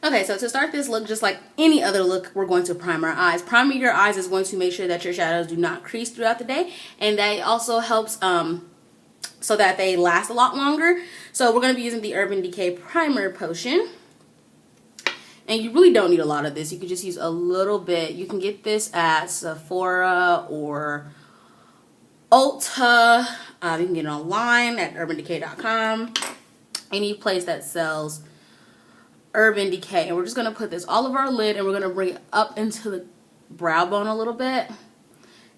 Okay, so to start this look, just like any other look, we're going to prime our eyes. Priming your eyes is going to make sure that your shadows do not crease throughout the day, and that also helps so that they last a lot longer. So we're going to be using the Urban Decay Primer Potion. And you really don't need a lot of this. You can just use a little bit. You can get this at Sephora or Ulta. You can get it online at urbandecay.com. Any place that sells Urban Decay. And we're just going to put this all over our lid, and we're going to bring it up into the brow bone a little bit.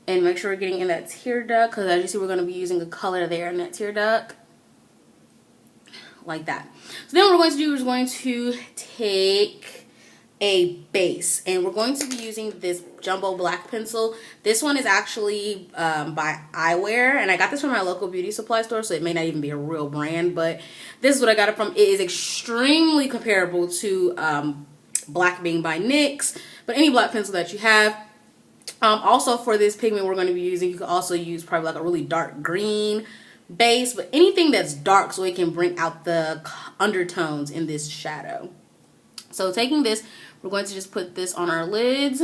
And make sure we're getting in that tear duct, because as you see, we're going to be using a color there in that tear duct. Like that. So then what we're going to do is we're going to take a base, and we're going to be using this jumbo black pencil. This one is actually by Eyewear, and I got this from my local beauty supply store, so it may not even be a real brand, but this is what I got it from. It is extremely comparable to Black Being by NYX, but any black pencil that you have. Also for this pigment we're going to be using, you can also use probably like a really dark green base, but anything that's dark so it can bring out the undertones in this shadow. So taking this, we're going to just put this on our lids.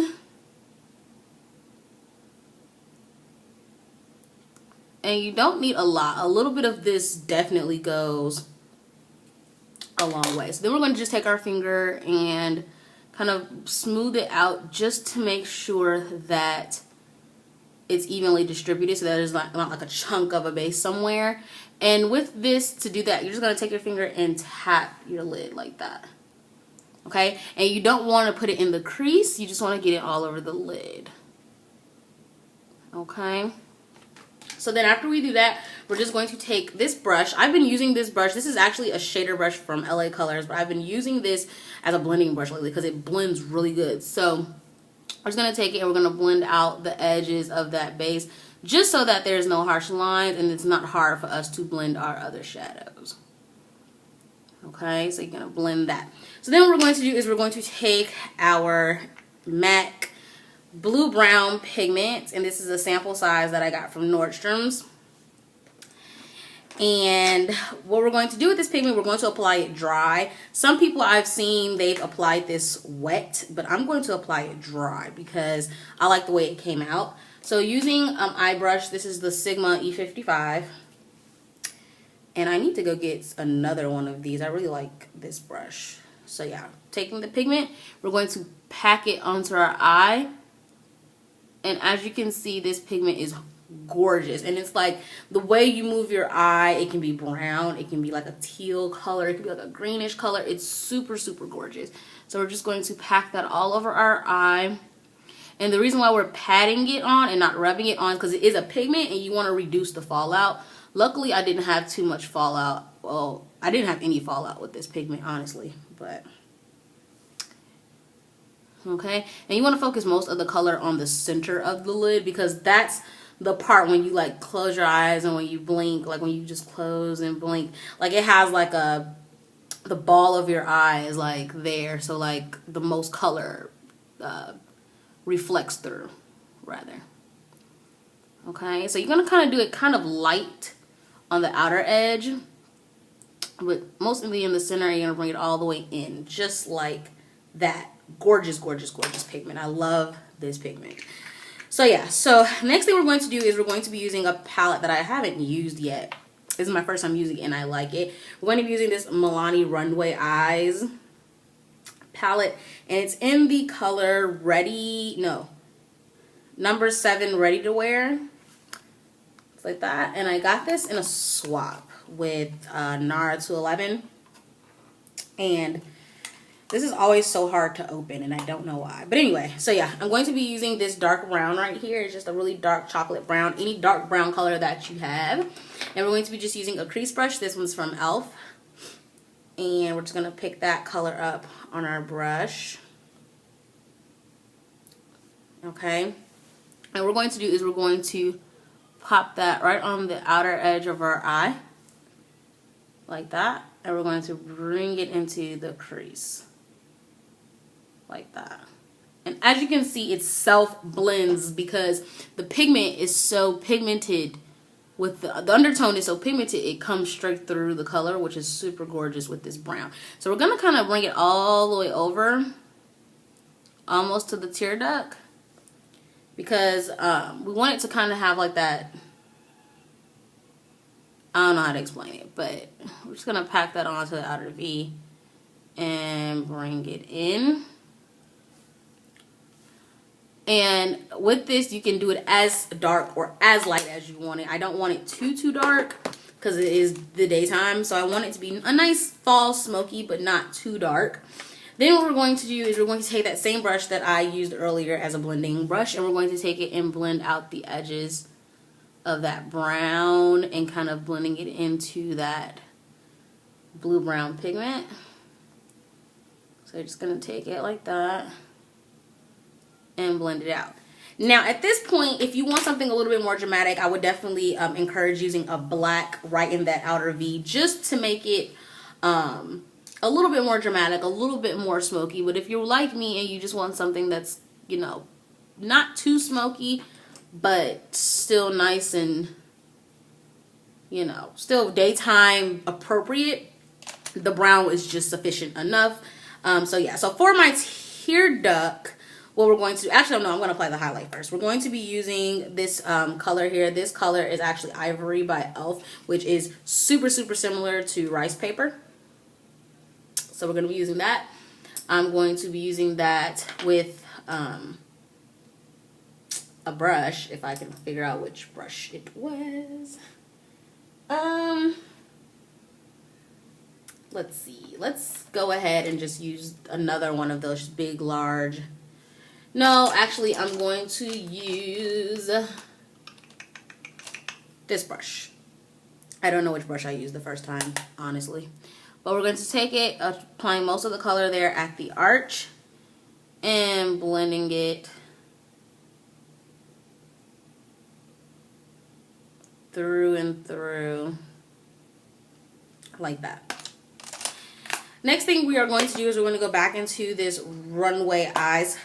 And you don't need a lot. A little bit of this definitely goes a long way. So then we're going to just take our finger and kind of smooth it out just to make sure that it's evenly distributed, so that there's not like a chunk of a base somewhere. And with this, to do that, you're just going to take your finger and tap your lid like that. Okay? And you don't want to put it in the crease. You just want to get it all over the lid. Okay? So then after we do that, we're just going to take this brush. I've been using this brush. This is actually a shader brush from LA Colors, but I've been using this as a blending brush lately because it blends really good. So we're just going to take it and we're going to blend out the edges of that base just so that there's no harsh lines and it's not hard for us to blend our other shadows. Okay, so you're going to blend that. So then what we're going to do is we're going to take our MAC Blue Brown pigment, and this is a sample size that I got from Nordstrom's. And what we're going to do with this pigment, we're going to apply it dry. Some people I've seen, they've applied this wet, but I'm going to apply it dry because I like the way it came out. So using eye brush, this is the Sigma E55. And I need to go get another one of these. I really like this brush. So yeah, taking the pigment, we're going to pack it onto our eye. And as you can see, this pigment is gorgeous. And it's like the way you move your eye, it can be brown, it can be like a teal color, it can be like a greenish color. It's super, super gorgeous. So we're just going to pack that all over our eye. And the reason why we're patting it on and not rubbing it on, because it is a pigment and you want to reduce the fallout. Luckily, I didn't have too much fallout. Well, I didn't have any fallout with this pigment, honestly. But okay, and you want to focus most of the color on the center of the lid, because that's the part when you like close your eyes and when you blink, like when you just close and blink, like it has like the ball of your eye is like there, so like the most color reflects through rather. Okay, so you're gonna kind of do it kind of light on the outer edge, but mostly in the center. You're gonna bring it all the way in, just like that. Gorgeous, gorgeous, gorgeous pigment. I love this pigment. So yeah, so next thing we're going to do is we're going to be using a palette that I haven't used yet. This is my first time using it and I like it. We're going to be using this Milani Runway Eyes palette, and it's in the color number 7 Ready to Wear. It's like that. And I got this in a swap with NARA 211. And this is always so hard to open, and I don't know why. But anyway, so yeah, I'm going to be using this dark brown right here. It's just a really dark chocolate brown, any dark brown color that you have. And we're going to be just using a crease brush. This one's from e.l.f. And we're just going to pick that color up on our brush. Okay. And what we're going to do is we're going to pop that right on the outer edge of our eye. Like that. And we're going to bring it into the crease. Like that. And as you can see, it self blends because the pigment is so pigmented with the undertone is so pigmented, it comes straight through the color, which is super gorgeous with this brown. So we're going to kind of bring it all the way over, almost to the tear duct, because we want it to kind of have like that, I don't know how to explain it, but we're just going to pack that onto the outer V and bring it in. And with this, you can do it as dark or as light as you want it. I don't want it too dark because it is the daytime. So I want it to be a nice fall smoky, but not too dark. Then what we're going to do is we're going to take that same brush that I used earlier as a blending brush, and we're going to take it and blend out the edges of that brown and kind of blending it into that blue-brown pigment. So I'm just going to take it like that and blend it out. Now at this point, if you want something a little bit more dramatic, I would definitely encourage using a black right in that outer V, just to make it a little bit more dramatic, a little bit more smoky. But if you're like me and you just want something that's, you know, not too smoky, but still nice and, you know, still daytime appropriate, the brown is just sufficient enough. So yeah, so for my tear duct, what we're going to do, actually no, I'm going to apply the highlight first. We're going to be using this color here. This color is actually Ivory by e.l.f., which is super similar to rice paper. So we're going to be using that. I'm going to be using that with a brush, if I can figure out which brush it was. Let's see. Let's go ahead and just use another one of those big, large. No, actually, I'm going to use this brush. I don't know which brush I used the first time, honestly. But we're going to take it, applying most of the color there at the arch, and blending it through and through, like that. Next thing we are going to do is we're going to go back into this Runway Eyes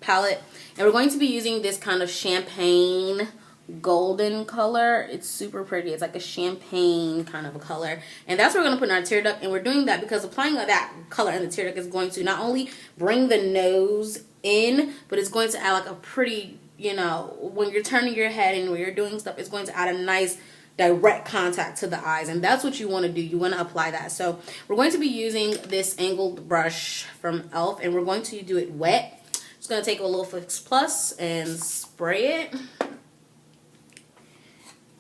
palette, and we're going to be using this kind of champagne golden color. It's super pretty. It's like a champagne kind of a color, and that's what we're going to put in our tear duct. And we're doing that because applying that color in the tear duct is going to not only bring the nose in, but it's going to add like a pretty, you know, when you're turning your head and when you're doing stuff, it's going to add a nice direct contact to the eyes, and that's what you want to do. You want to apply that. So we're going to be using this angled brush from e.l.f., and we're going to do it wet. Just going to take a little Fix Plus and spray it,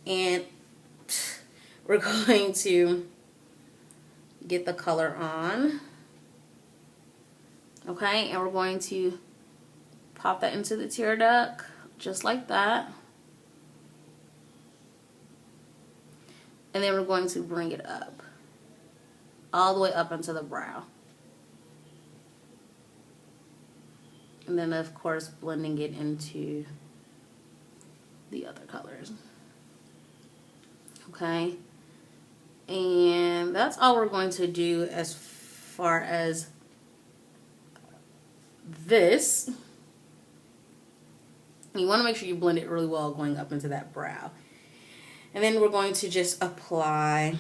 and we're going to get the color on. Okay, and we're going to pop that into the tear duct just like that. And then we're going to bring it up, all the way up into the brow. And then, of course, blending it into the other colors. Okay. And that's all we're going to do as far as this. You want to make sure you blend it really well going up into that brow. And then we're going to just apply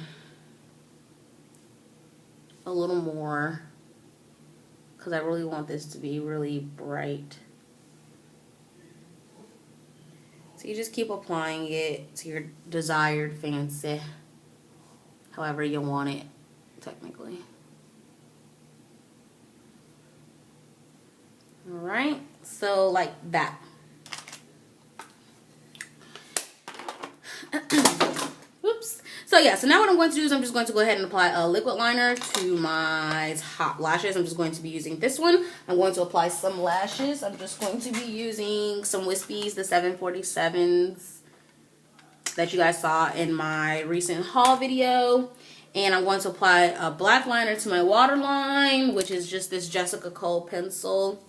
a little more, because I really want this to be really bright. So you just keep applying it to your desired fancy, however you want it, technically. Alright, so like that. Oops. So yeah, so now what I'm going to do is I'm just going to go ahead and apply a liquid liner to my top lashes. I'm just going to be using this one. I'm going to apply some lashes. I'm just going to be using some Wispies, the 747s that you guys saw in my recent haul video. And I'm going to apply a black liner to my waterline, which is just this Jessica Cole pencil.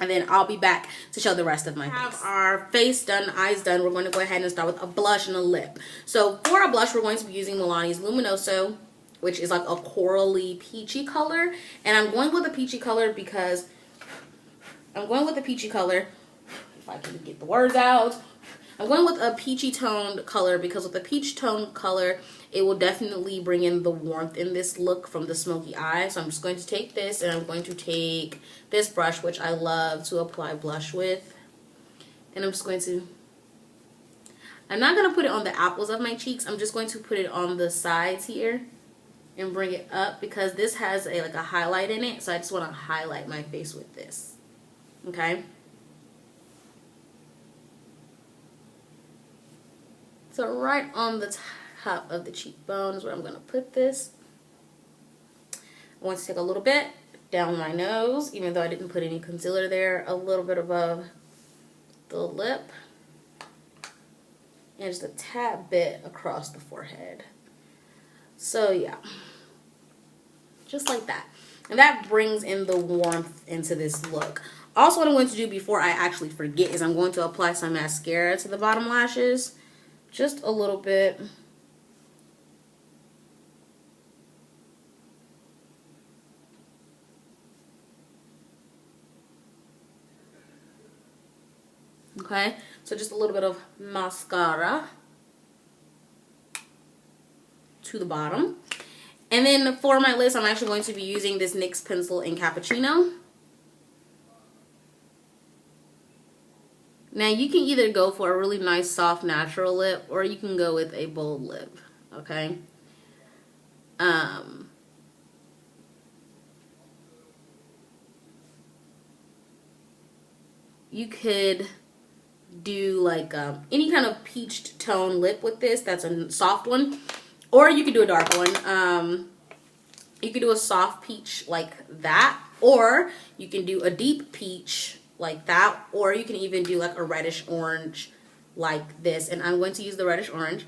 And then I'll be back to show the rest of my face. We have our face done, eyes done. We're going to go ahead and start with a blush and a lip. So for our blush, we're going to be using Milani's Luminoso, which is like a corally peachy color. And I'm going with a peachy color because if I can get the words out, I'm going with a peachy toned color because with a peach toned color, it will definitely bring in the warmth in this look from the smoky eye. So I'm just going to take this and I'm going to take this brush, which I love to apply blush with. And I'm just going to, I'm not going to put it on the apples of my cheeks. I'm just going to put it on the sides here and bring it up because this has like a highlight in it. So I just want to highlight my face with this. Okay. So right on the top of the cheekbone is where I'm going to put this. I want to take a little bit down my nose, even though I didn't put any concealer there, a little bit above the lip, and just a tad bit across the forehead. So yeah, just like that. And that brings in the warmth into this look. Also, what I'm going to do before I actually forget is I'm going to apply some mascara to the bottom lashes. Just a little bit. Okay, so just a little bit of mascara to the bottom. And then for my lips, I'm actually going to be using this NYX pencil in Cappuccino. Now, you can either go for a really nice, soft, natural lip, or you can go with a bold lip, okay? You could do like any kind of peached tone lip with this. That's a soft one. Or you could do a dark one. You could do a soft peach like that. Or you can do a deep peach like that, or you can even do like a reddish orange like this, and I'm going to use the reddish orange,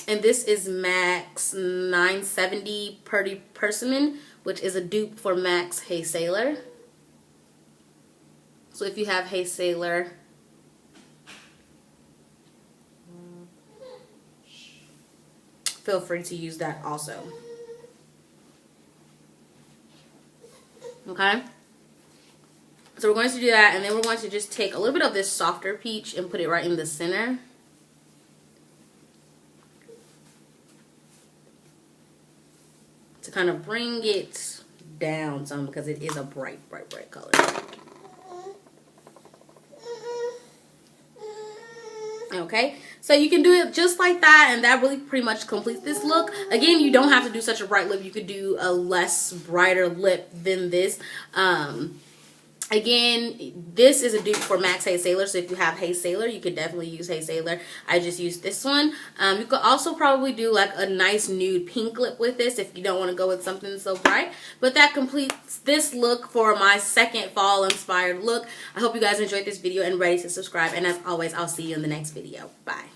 and this is MAC's 970 Purdy Persimmon, which is a dupe for MAC's Hey Sailor. So if you have Hey Sailor, feel free to use that also. Okay, so we're going to do that, and then we're going to just take a little bit of this softer peach and put it right in the center. To kind of bring it down some, because it is a bright, bright, bright color. Okay, so you can do it just like that, and that really pretty much completes this look. Again, you don't have to do such a bright lip. You could do a less brighter lip than this. Again, this is a dupe for MAC's Hey Sailor, so if you have Hey Sailor, you could definitely use Hey Sailor. I just used this one. You could also probably do like a nice nude pink lip with this if you don't want to go with something so bright. But that completes this look for my second fall inspired look. I hope you guys enjoyed this video and ready to subscribe. And as always, I'll see you in the next video. Bye.